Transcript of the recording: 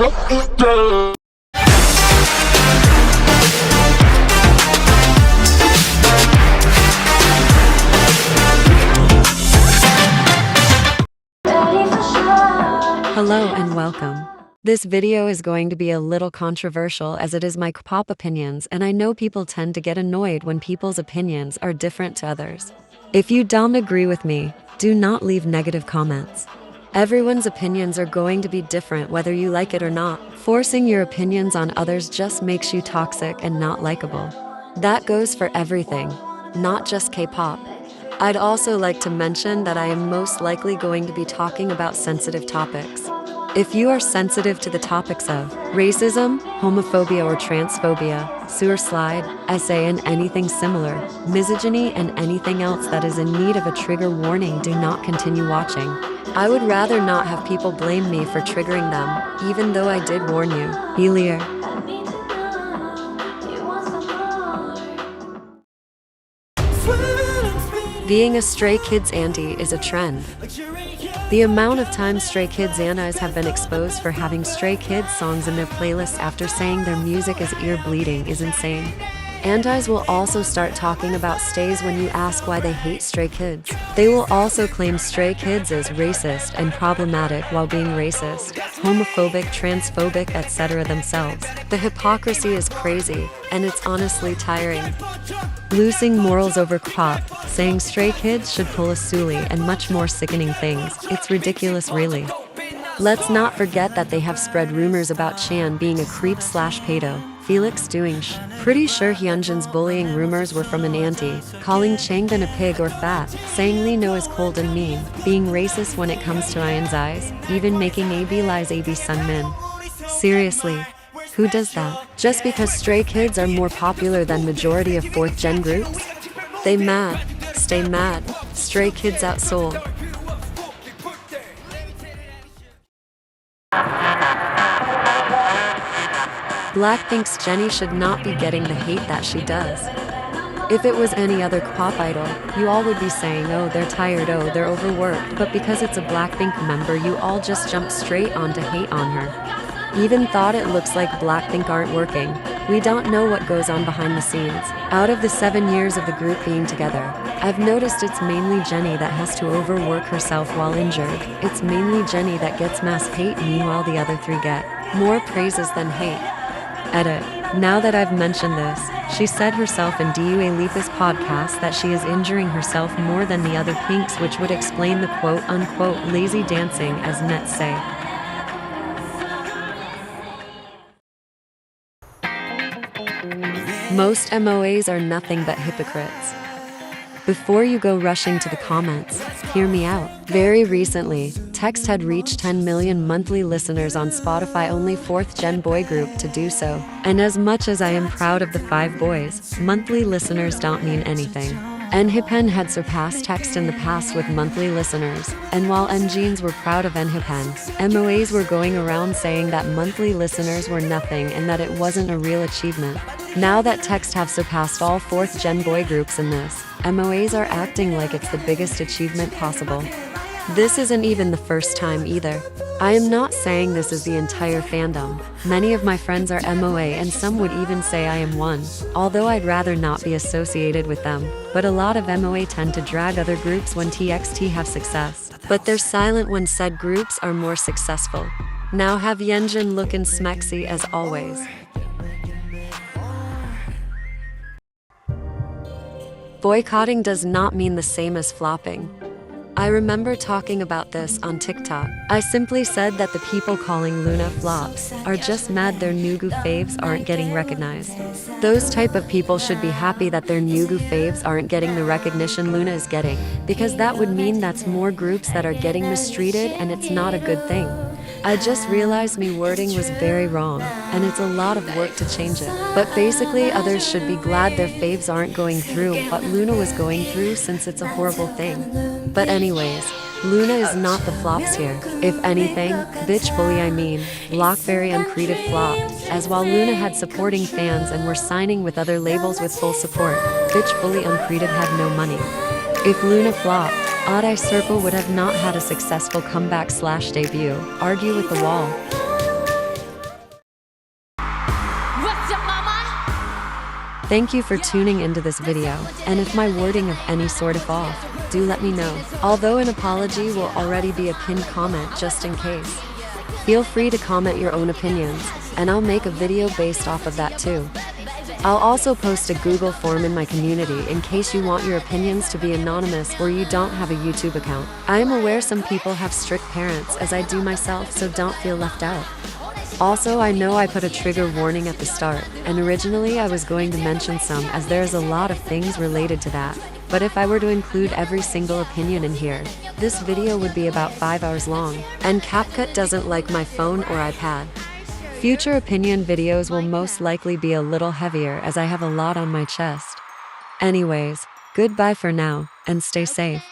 Hello and welcome. This video is going to be a little controversial as it is my K-pop opinions, and I know people tend to get annoyed when people's opinions are different to others. If you don't agree with me, do not leave negative comments. Everyone's opinions are going to be different whether you like it or not. Forcing your opinions on others just makes you toxic and not likable. That goes for everything, not just K-pop. I'd also like to mention that I am most likely going to be talking about sensitive topics. If you are sensitive to the topics of racism, homophobia or transphobia, sewer slide, SA and anything similar, misogyny and anything else that is in need of a trigger warning, do not continue watching. I would rather not have people blame me for triggering them, even though I did warn you. Helier. Being a Stray Kids anti is a trend. The amount of times Stray Kids antis have been exposed for having Stray Kids songs in their playlists after saying their music is ear-bleeding is insane. Antis will also start talking about stays when you ask why they hate Stray Kids. They will also claim Stray Kids as racist and problematic while being racist, homophobic, transphobic, etc. themselves. The hypocrisy is crazy, and it's honestly tiring. Losing morals over K-pop, saying Stray Kids should pull a Suli, and much more sickening things. It's ridiculous, really. Let's not forget that they have spread rumors about Chan being a creep/pedo. Felix doing Pretty sure Hyunjin's bullying rumors were from an auntie, calling Changbin a pig or fat, saying Lee No is cold and mean, being racist when it comes to Ian's eyes, even making AB lies AB Sunmin. Seriously, who does that? Just because Stray Kids are more popular than majority of 4th gen groups? They mad, stay mad, Stray Kids outsold. Blackpink's Jennie should not be getting the hate that she does. If it was any other K-pop idol, you all would be saying, oh, they're tired, oh, they're overworked, but because it's a Blackpink member, you all just jump straight on to hate on her. Even thought it looks like Blackpink aren't working. We don't know what goes on behind the scenes. Out of the 7 years of the group being together, I've noticed it's mainly Jennie that has to overwork herself while injured. It's mainly Jennie that gets mass hate, meanwhile the other 3 get more praises than hate. Edit. Now that I've mentioned this, she said herself in Dua Lipa's podcast that she is injuring herself more than the other Pinks, which would explain the quote-unquote lazy dancing, as Nets say. Most MOAs are nothing but hypocrites. Before you go rushing to the comments, hear me out. Very recently, Text had reached 10 million monthly listeners on Spotify, only 4th gen boy group to do so. And as much as I am proud of the 5 boys, monthly listeners don't mean anything. NHIPN had surpassed Text in the past with monthly listeners, and while NGenes were proud of NHIPN, MOAs were going around saying that monthly listeners were nothing and that it wasn't a real achievement. Now that Text have surpassed all 4th gen boy groups in this, MOAs are acting like it's the biggest achievement possible. This isn't even the first time either. I am not saying this is the entire fandom. Many of my friends are MOA and some would even say I am one, although I'd rather not be associated with them. But a lot of MOA tend to drag other groups when TXT have success. But they're silent when said groups are more successful. Now have Hyunjin lookin' smexy as always. Boycotting does not mean the same as flopping. I remember talking about this on TikTok. I simply said that the people calling Luna flops are just mad their Nugu faves aren't getting recognized. Those type of people should be happy that their Nugu faves aren't getting the recognition Luna is getting, because that would mean that's more groups that are getting mistreated, and it's not a good thing. I just realized me wording was very wrong, and it's a lot of work to change it. But basically others should be glad their faves aren't going through what Luna was going through, since it's a horrible thing. But anyways, Luna is not the flops here. If anything, bitch bully Blockberry Uncreative flopped, as while Luna had supporting fans and were signing with other labels with full support, bitch bully Uncreative had no money. If Luna flopped, Odd Eye Circle would have not had a successful comeback/debut. Argue with the wall. Thank you for tuning into this video, and if my wording of any sort of off, do let me know. Although an apology will already be a pinned comment just in case. Feel free to comment your own opinions, and I'll make a video based off of that too. I'll also post a Google form in my community in case you want your opinions to be anonymous or you don't have a YouTube account. I am aware some people have strict parents, as I do myself, so don't feel left out. Also, I know I put a trigger warning at the start, and originally I was going to mention some as there is a lot of things related to that. But if I were to include every single opinion in here, this video would be about 5 hours long, and CapCut doesn't like my phone or iPad. Future opinion videos will most likely be a little heavier as I have a lot on my chest. Anyways, goodbye for now, and stay safe.